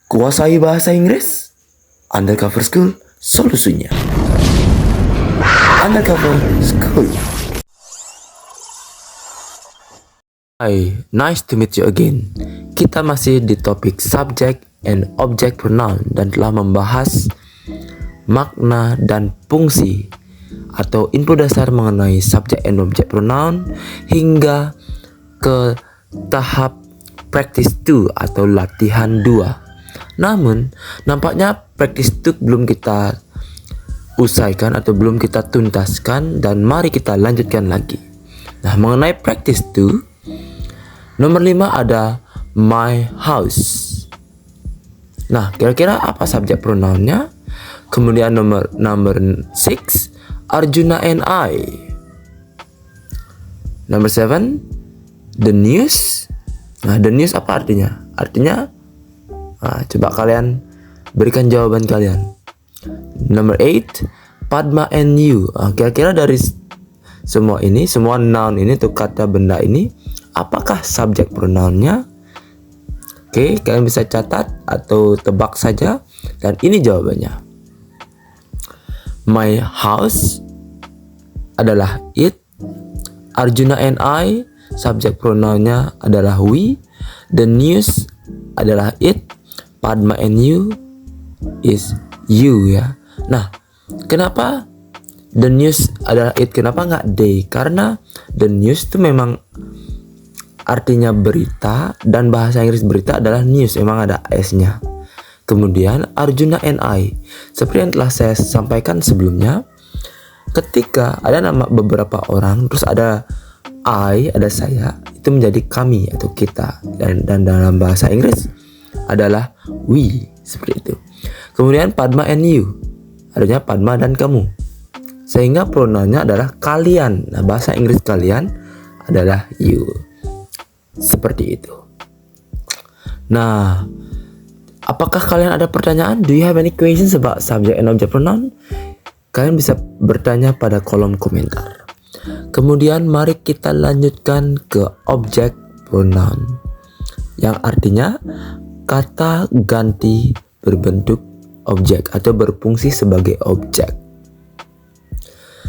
Kuasai bahasa Inggris? Undercover School solusinya. Undercover School. Hai, nice to meet you again. Kita masih di topik subject and object pronoun dan telah membahas makna dan fungsi atau info dasar mengenai subject and object pronoun hingga ke tahap practice 2 atau latihan 2. Namun, nampaknya practice 2 belum kita usaikan atau belum kita tuntaskan, dan mari kita lanjutkan lagi. Nah, mengenai practice 2, nomor 5 ada my house. Nah, kira-kira apa subjek pronounnya? Kemudian nomor 6, Arjuna and I. Nomor 7, the news. Nah, the news apa artinya? Artinya, coba kalian berikan jawaban kalian. Nomor 8, Padma and you. Kira-kira dari semua ini, semua noun ini tuh kata benda ini, apakah subjek pronounnya? Oke, kalian bisa catat atau tebak saja, dan ini jawabannya. My house adalah it. Arjuna and I, subjek pronounnya adalah we. The news adalah it. Padma and you is you ya. Nah, kenapa the news adalah it? Kenapa nggak they? Karena the news itu memang artinya berita, dan bahasa Inggris berita adalah news, memang ada s-nya. Kemudian Arjuna and I, seperti yang telah saya sampaikan sebelumnya, ketika ada nama beberapa orang, terus ada I, ada saya, itu menjadi kami atau kita, dan dalam bahasa Inggris adalah we, seperti itu. Kemudian Padma and you, artinya Padma dan kamu, sehingga pronounnya adalah kalian. Nah, bahasa Inggris kalian adalah you, seperti itu. Nah, apakah kalian ada pertanyaan? Do you have any questions about subject and object pronoun? Kalian bisa bertanya pada kolom komentar. Kemudian mari kita lanjutkan ke object pronoun, yang artinya kata ganti berbentuk objek atau berfungsi sebagai objek.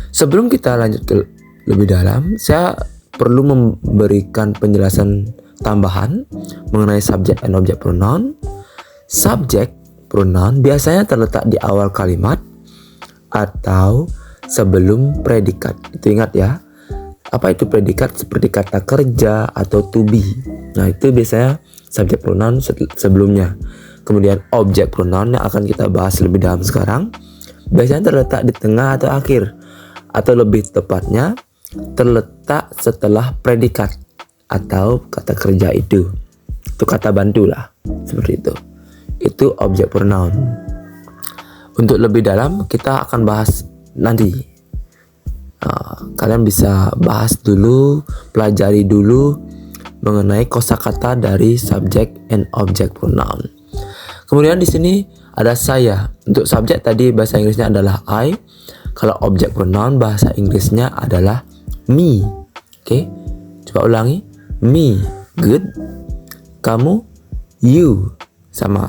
Sebelum kita lanjut ke lebih dalam, saya perlu memberikan penjelasan tambahan mengenai subject and object pronoun. Subject pronoun biasanya terletak di awal kalimat atau sebelum predikat. Itu ingat ya. Apa itu predikat? Seperti kata kerja atau to be. Nah, itu biasanya subject pronoun sebelumnya. Kemudian object pronoun yang akan kita bahas lebih dalam sekarang biasanya terletak di tengah atau akhir, atau lebih tepatnya terletak setelah predikat atau kata kerja itu kata bantu lah, seperti itu. Itu object pronoun. Untuk lebih dalam kita akan bahas nanti. Kalian bisa bahas dulu, pelajari dulu mengenai kosakata dari subject and object pronoun. Kemudian di sini ada saya. Untuk subjek tadi bahasa Inggrisnya adalah I. Kalau object pronoun bahasa Inggrisnya adalah me. Oke, coba ulangi. Me, good. Kamu, you. Sama.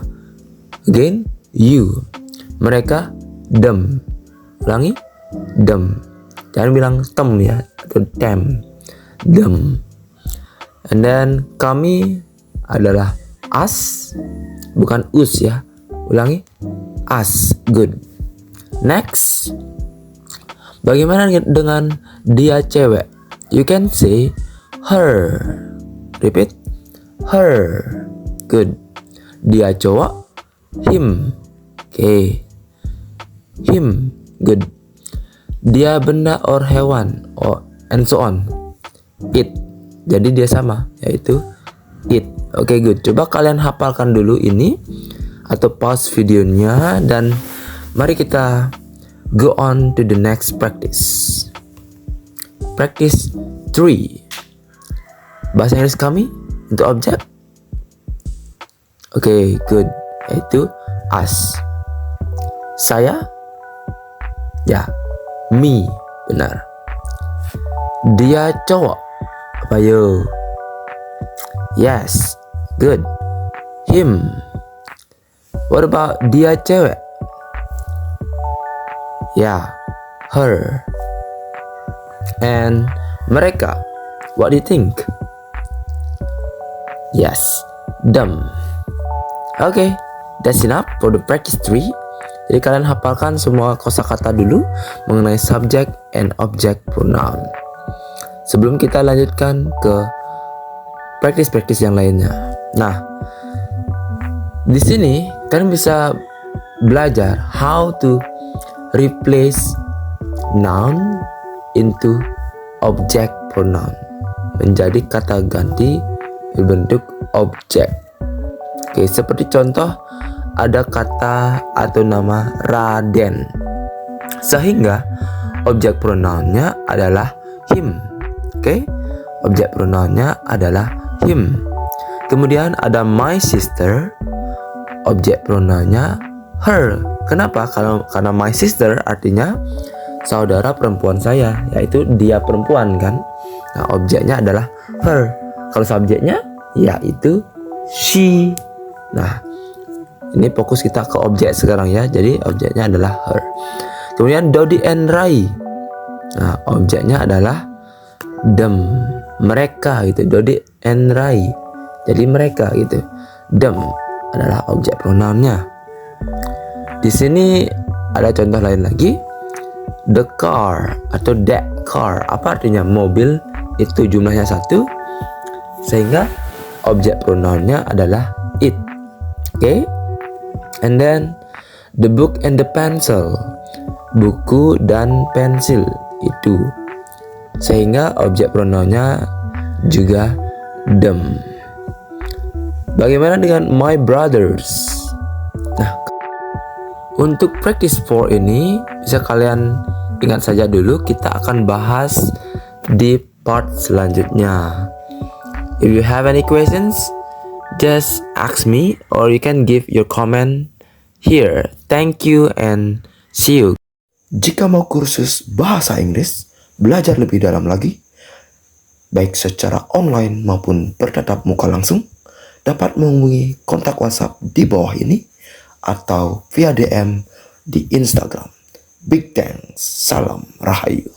Again, you. Mereka, them. Ulangi, them. Jangan bilang them ya, atau them. Them. And then kami adalah us, bukan us ya. Ulangi, us, good. Next, bagaimana dengan dia cewek? You can say her. Repeat, her, good. Dia cowok, him. Okay, him, good. Dia benda or hewan, or and so on, it. Jadi dia sama, yaitu it. Oke, good. Coba kalian hafalkan dulu ini atau pause videonya, dan mari kita go on to the next practice. Practice 3. Bahasa Inggris kami untuk objek. Oke, good. Yaitu us. Saya, ya, me, benar. Dia cowok, apa yo? Yes, good. Him. What about dia cewek? Ya, her. And mereka, what do you think? Yes, them. Okay, that's enough for the practice 3. Jadi kalian hafalkan semua kosakata dulu mengenai subject and object pronoun. Sebelum kita lanjutkan ke praktis-praktis yang lainnya. Nah, di sini kalian bisa belajar how to replace noun into object pronoun, menjadi kata ganti berbentuk objek. Oke, seperti contoh ada kata atau nama Raden, sehingga objek pronounnya adalah him. Oke, objek pronounnya adalah him. Kemudian ada my sister, objek pronounnya her. Kenapa? Karena my sister artinya saudara perempuan saya, yaitu dia perempuan kan. Nah, objeknya adalah her. Kalau subjeknya yaitu she. Nah, ini fokus kita ke objek sekarang ya. Jadi objeknya adalah her. Kemudian Dodi and Rai. Nah, objeknya adalah them, mereka gitu. Dodi and Rai. Jadi mereka gitu. Them adalah objek pronounnya. Di sini ada contoh lain lagi. The car atau that car. Apa artinya? Mobil. Itu jumlahnya 1. Sehingga objek pronounnya adalah it. Okay? And then the book and the pencil. Buku dan pensil itu. Sehingga objek pronounnya juga them. Bagaimana dengan my brothers? Nah, untuk practice 4 ini bisa kalian ingat saja dulu, kita akan bahas di part selanjutnya. If you have any questions, just ask me or you can give your comment here. Thank you and see you. Jika mau kursus bahasa Inggris, belajar lebih dalam lagi, baik secara online maupun bertatap muka langsung, dapat menghubungi kontak WhatsApp di bawah ini atau via DM di Instagram. Big thanks, salam rahayu.